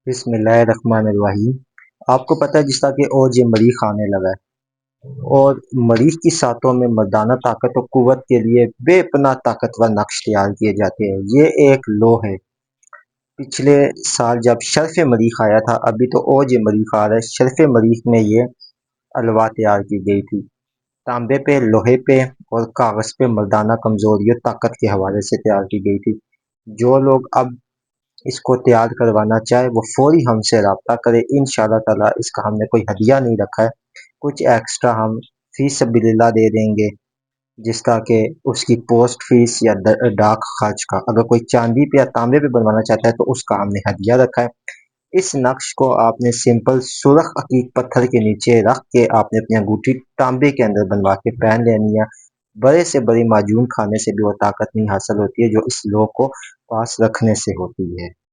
बिस्मिल्लाहिर्रहमानिर्रहीम। आपको पता है जिस तरह के और ये मरीख आने लगा है और मरीख की सातों में मर्दाना ताकत और कुव्वत के लिए बेपनाह ताकतवर नक्श तैयार किए जाते हैं। ये एक लो है। पिछले साल जब शर्फ मरीख आया था, अभी तो और ये मरीख आ रहा है। शर्फ मरीख में ये अलवा तैयार की गई थी, तांबे पे, लोहे पे और कागज़ पे मर्दाना कमज़ोरी और ताकत के हवाले से तैयार की गई थी। जो लोग अब इसको तैयार करवाना चाहे वो फौरी हमसे रब्ता करे। इंशाअल्लाह ताला इसका हमने कोई हदिया नहीं रखा है, कुछ एक्स्ट्रा हम फी सबिलिल्लाह दे देंगे, जिस तरह के उसकी पोस्ट फीस या डाक खर्च का। अगर कोई चांदी पे या तांबे पे बनवाना चाहता है तो उसका हमने हदिया रखा है। इस नक्श को आपने सिंपल सुरख अकीक पत्थर के नीचे रख के आपने अपनी अंगूठी तांबे के अंदर बनवा के पहन लेनी है। बड़े से बड़ी माजून खाने से भी वो ताकत नहीं हासिल होती है जो इस लोग को पास रखने से होती है।